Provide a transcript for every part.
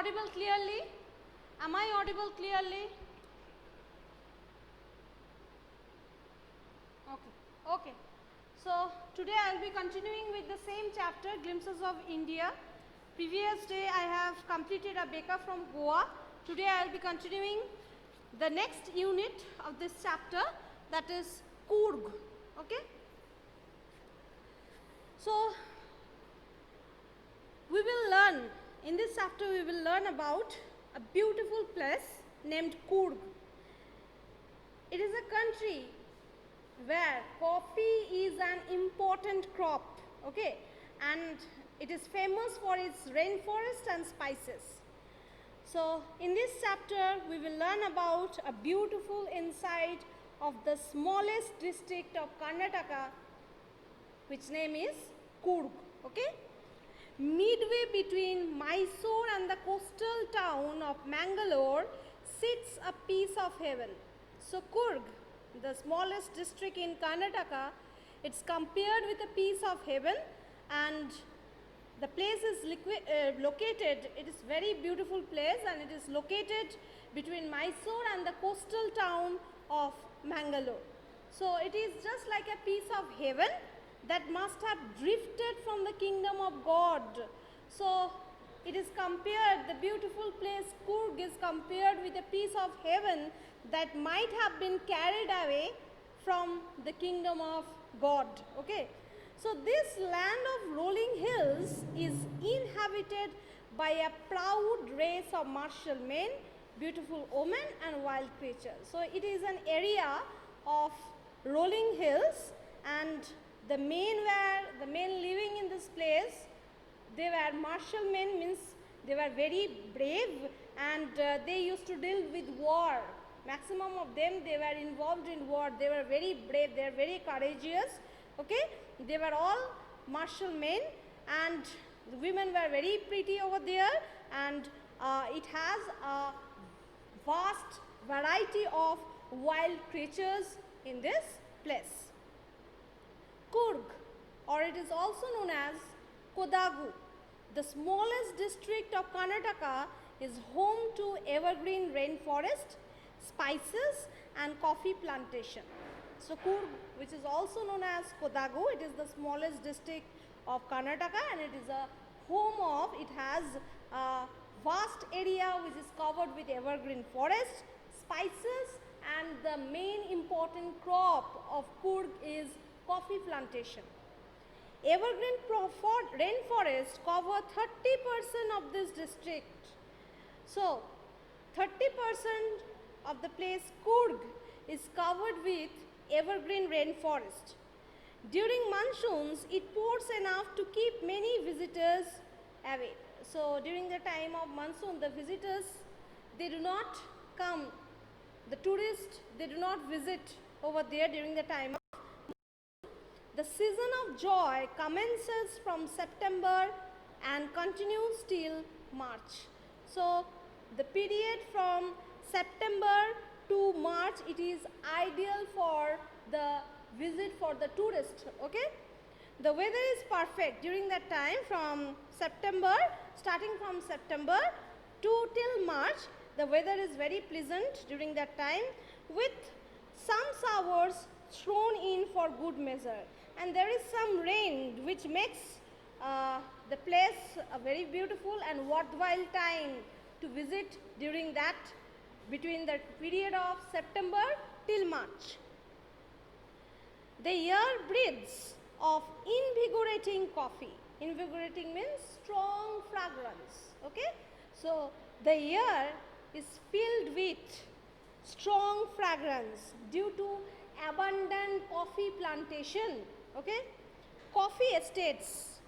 audible clearly? Am I audible clearly? Okay. Okay. So today I will be continuing with the same chapter, Glimpses of India. Previous day I have completed a Becca from Goa. Today I will be continuing the next unit of this chapter, that is Korg. Okay. So we will learn, in this chapter we will learn about a beautiful place named Korg. It is a country where coffee is an important crop, okay, and it is famous for its rainforest and spices. So in this chapter we will learn about a beautiful insight of the smallest district of Karnataka, which name is Korg, okay. Midway between Mysore and the coastal town of Mangalore sits a piece of heaven. So Korg, the smallest district in Karnataka, it's compared with a piece of heaven, and the place is located, it is very beautiful place, and it is located between Mysore and the coastal town of Mangalore. So it is just like a piece of heaven that must have drifted from the kingdom of God. So it is compared, the beautiful place Korg is compared with a piece of heaven that might have been carried away from the kingdom of God. Okay. So this land of rolling hills is inhabited by a proud race of martial men, beautiful women and wild creatures. So it is an area of rolling hills, and the men living in this place, they were martial men, means they were very brave, and they used to deal with war. Maximum of them, they were involved in war. They were very brave, they are very courageous, okay. They were all martial men, and the women were very pretty over there, and it has a vast variety of wild creatures in this place. Korg, or it is also known as Kodagu, the smallest district of Karnataka, is home to evergreen rainforest, spices and coffee plantation. So Korg, which is also known as Kodagu, it is the smallest district of Karnataka, and it is a home of, it has a vast area which is covered with evergreen forest, spices, and the main important crop of Korg is coffee plantation. Evergreen rainforest cover 30% of this district. So 30% of the place Korg is covered with evergreen rainforest. During monsoons, it pours enough to keep many visitors away. So during the time of monsoon, the visitors, they do not come, the tourists, they do not visit over there during the time. The season of joy commences from September and continues till March. So the period from September to March, it is ideal for the visit for the tourist, okay. The weather is perfect during that time, from September, starting from September to till March. The weather is very pleasant during that time, with some showers thrown in for good measure, and there is some rain which makes the place a very beautiful and worthwhile time to visit during that, between the period of September till March. The air breathes of invigorating coffee. Invigorating means strong fragrance, okay. So the air is filled with strong fragrance due to abundant coffee plantation, okay. Coffee estates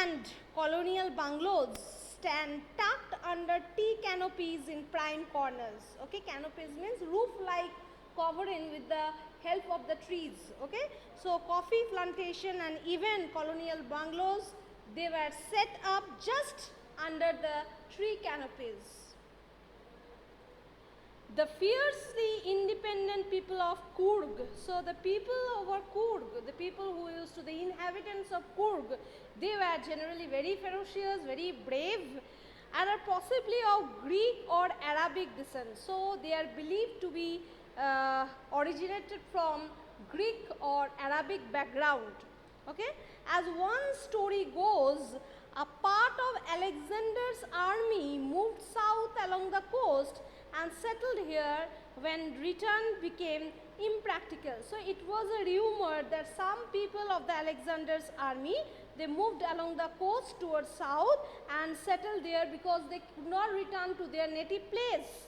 and colonial bungalows stand tucked under tea canopies in prime corners, okay. Canopies means roof-like covering with the help of the trees, okay. So coffee plantation and even colonial bungalows, they were set up just under the tree canopies. The fiercely independent people of Korg, so the people over Korg, the people who used to, the inhabitants of Korg, they were generally very ferocious, very brave, and are possibly of Greek or Arabic descent. So they are believed to be originated from Greek or Arabic background. Okay? As one story goes, a part of Alexander's army moved south along the coast and settled here when return became impractical. So it was a rumor that some people of the Alexander's army, they moved along the coast towards south and settled there because they could not return to their native place.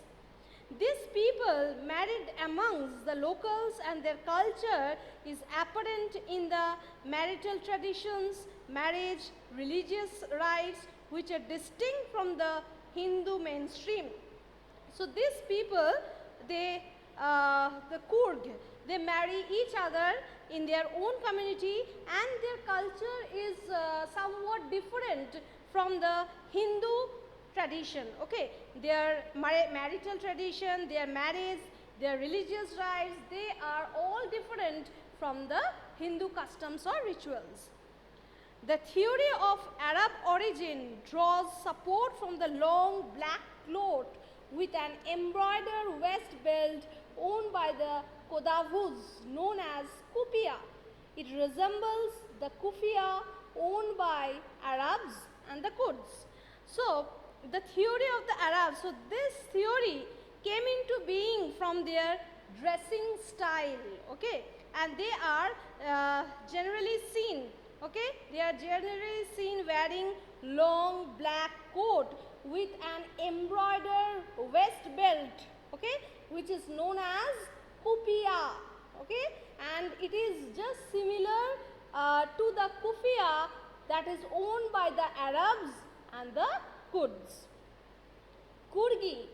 These people married amongst the locals, and their culture is apparent in the marital traditions, marriage, religious rites, which are distinct from the Hindu mainstream. So these people, they, the Korg, they marry each other in their own community, and their culture is somewhat different from the Hindu tradition. Okay, their marital tradition, their marriage, their religious rites, they are all different from the Hindu customs or rituals. The theory of Arab origin draws support from the long black cloth with an embroidered waist belt owned by the Kodavus, known as kupia. It resembles the kufia owned by Arabs and the Kurds. So the theory of the Arabs, so this theory came into being from their dressing style, okay, and they are generally seen, okay, they are generally seen wearing long black coat with an embroidered waist belt, okay, which is known as kupia, okay, and it is just similar to the kufia that is owned by the Arabs and the Kurds. Kurgi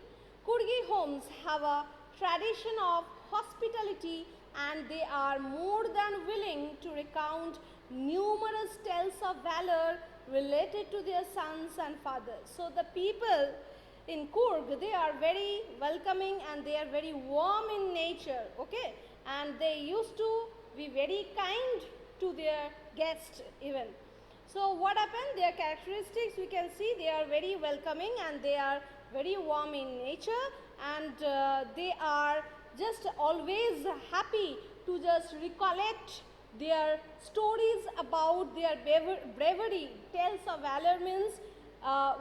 homes have a tradition of hospitality, and they are more than willing to recount numerous tales of valor related to their sons and fathers. So the people in Korg, they are very welcoming and they are very warm in nature, okay, and they used to be very kind to their guests even. So what happened? Their characteristics, we can see they are very welcoming and they are very warm in nature, and they are just always happy to just recollect their stories about their bravery. Tales of valor means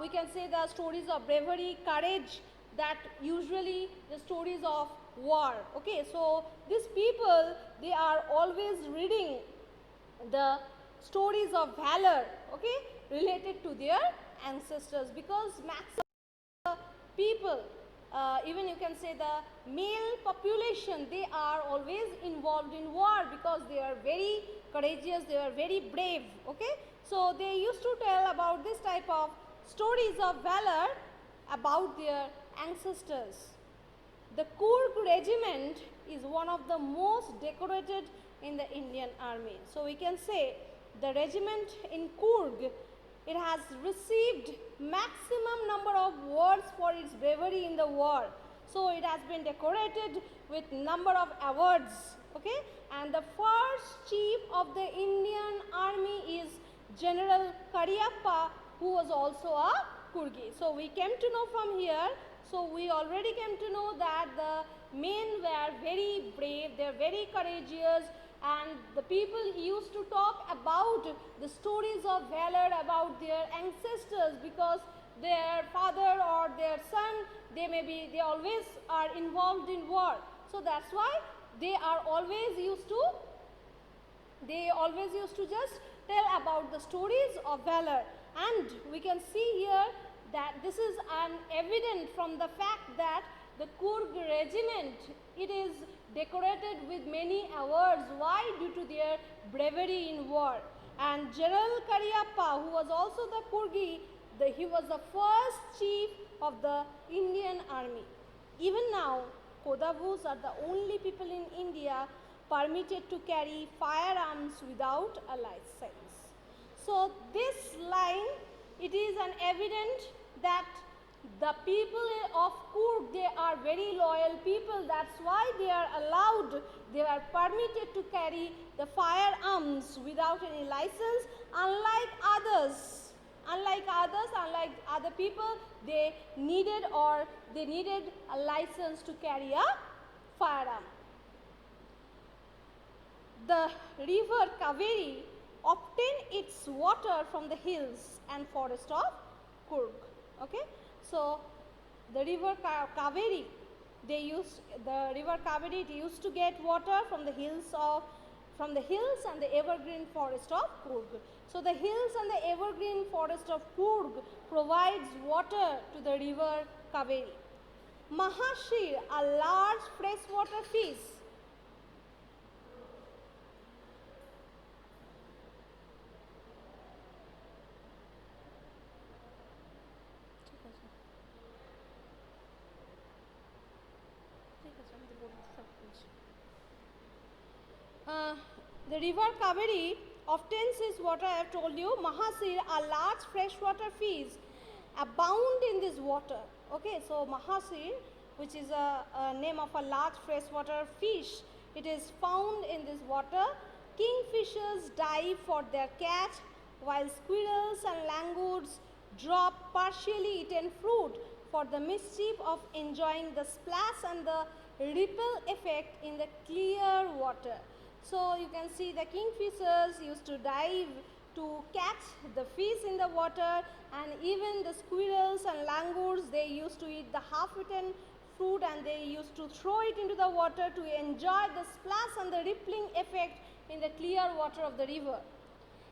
we can say the stories of bravery, courage, that usually the stories of war. Okay, so these people, they are always reading the stories of valor, okay, related to their ancestors, because maximum people, even you can say the male population, they are always involved in war because they are very courageous, they are very brave, okay. So they used to tell about this type of stories of valor about their ancestors. The Korg regiment is one of the most decorated in the Indian army. So we can say the regiment in Korg, it has received maximum number of awards for its bravery in the war. So it has been decorated with number of awards, okay. And the first chief of the Indian army is General Cariappa, who was also a Kurgi. So we came to know from here, so we already came to know that the men were very brave, they are very courageous, and the people used to talk about the stories of valor about their ancestors, because their father or their son, they always are involved in war. So that's why they always used to just tell about the stories of valor. And we can see here that this is an evident from the fact that the Korg regiment, it is decorated with many awards. Why? Due to their bravery in war. And General Cariappa, who was also the Kurgi, he was the first chief of the Indian army. Even now, Kodavus are the only people in India permitted to carry firearms without a license. So this line, it is an evident that the people of Korg, they are very loyal people. That's why they are allowed, they are permitted to carry the firearms without any license, unlike like other people, they needed a license to carry a firearm. The river Kaveri obtained its water from the hills and forest of Korg. Okay, so the river Kaveri, it used to get water from the hills and the evergreen forest of Korg. So the hills and the evergreen forest of Korg provides water to the river Kaveri. Mahashi, a large freshwater fish. The river Kaveri obtains its water, I have told you. Mahashi, a large freshwater fish, abound in this water. Okay, so Mahashi, which is a name of a large freshwater fish, it is found in this water. Kingfishers dive for their catch, while squirrels and langurs drop partially eaten fruit for the mischief of enjoying the splash and the ripple effect in the clear water. So you can see the kingfishers used to dive to catch the fish in the water, and even the squirrels and langurs, they used to eat the half-eaten fruit and they used to throw it into the water to enjoy the splash and the rippling effect in the clear water of the river.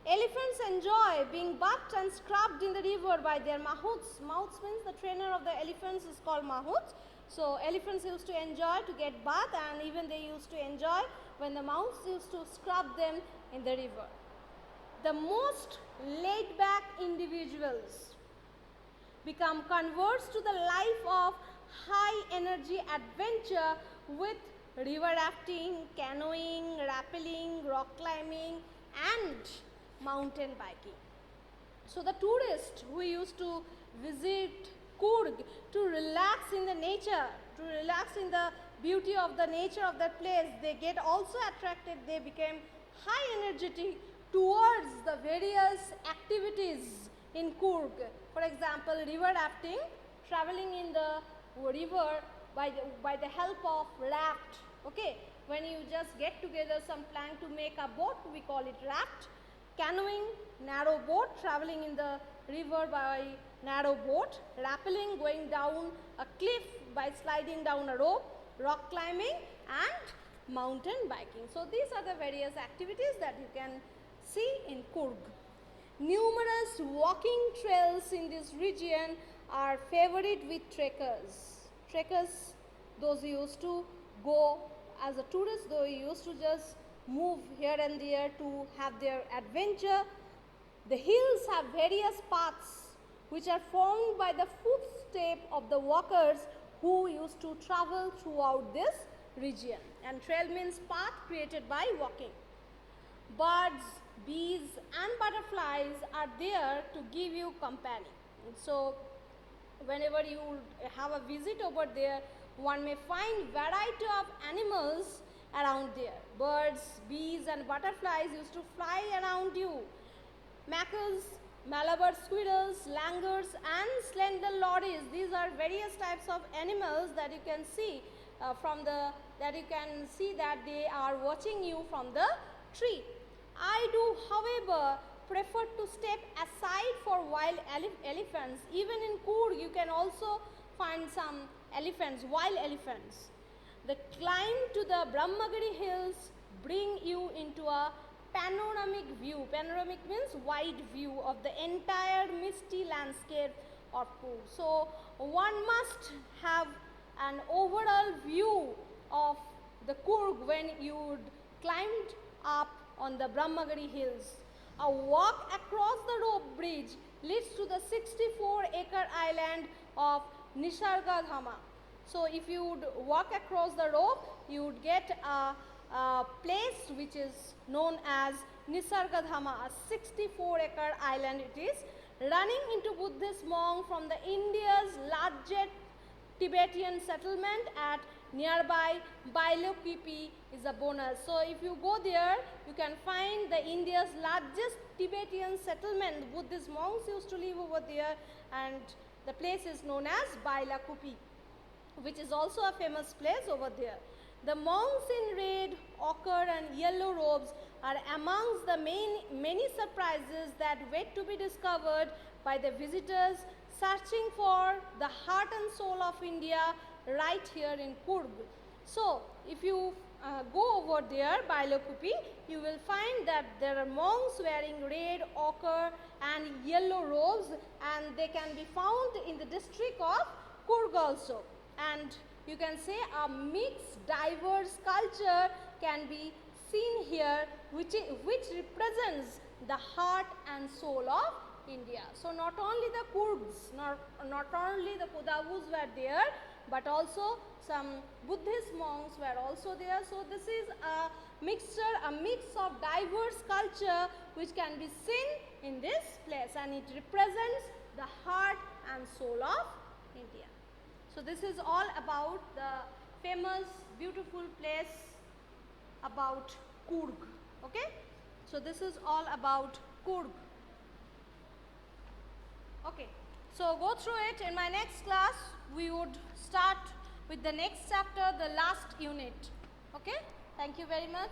Elephants enjoy being bathed and scrubbed in the river by their mahouts. Mahouts means the trainer of the elephants is called mahouts. So elephants used to enjoy to get bathed, and even they used to enjoy when the mahouts used to scrub them in the river. The most laid back individuals become converts to the life of high energy adventure with river rafting, canoeing, rappelling, rock climbing and mountain biking. So the tourists who used to visit Korg to relax in the nature, to relax in the beauty of the nature of that place, they get also attracted, they became high energetic towards the various activities in Korg. For example, river rafting, traveling in the river by the help of raft. Okay, when you just get together some plank to make a boat, we call it raft. Canoeing, narrow boat, traveling in the river by narrow boat. Rappelling, going down a cliff by sliding down a rope. Rock climbing and mountain biking. So these are the various activities that you can see in Korg. Numerous walking trails in this region are favorite with trekkers. Trekkers, those who used to go as a tourist, those who used to just move here and there to have their adventure. The hills have various paths which are formed by the footstep of the walkers who used to travel throughout this region. And trail means path created by walking. Birds, bees and butterflies are there to give you company. So whenever you have a visit over there, one may find variety of animals around there. Birds, bees and butterflies used to fly around you. Macaws, Malabar squirrels, langurs and slender lorries, these are various types of animals that you can see that they are watching you from the tree. I do, however, prefer to step aside for wild elephants. Even in Korg, you can also find some elephants, wild elephants. The climb to the Brahmagiri hills bring you into a panoramic view. Panoramic means wide view of the entire misty landscape of Korg. So one must have an overall view of the Korg when you climbed up on the Brahmagiri hills. A walk across the rope bridge leads to the 64-acre island of Nisargadhama. So if you would walk across the rope, you would get a place which is known as Nisargadhama, a 64-acre island it is, running into Buddhist monk from the India's Tibetan settlement at nearby Bailar Kupi is a bonus. So if you go there, you can find the India's largest Tibetan settlement. Buddhist monks used to live over there, and the place is known as Bailar Kupi, which is also a famous place over there. The monks in red, ochre and yellow robes are amongst the many surprises that wait to be discovered by the visitors searching for the heart and soul of India right here in Korg. So, if you go over there, Bailar Kupi, you will find that there are monks wearing red, ochre and yellow robes, and they can be found in the district of Korg also. And you can say a mixed, diverse culture can be seen here, which represents the heart and soul of India. So not only the Kurds, not only the Kodavus were there, but also some Buddhist monks were also there. So this is a mixture, a mix of diverse culture which can be seen in this place, and it represents the heart and soul of India. So this is all about the famous, beautiful place about Korg. Okay? So this is all about Korg. Okay. So go through it. In my next class, we would start with the next chapter, the last unit. Okay? Thank you very much.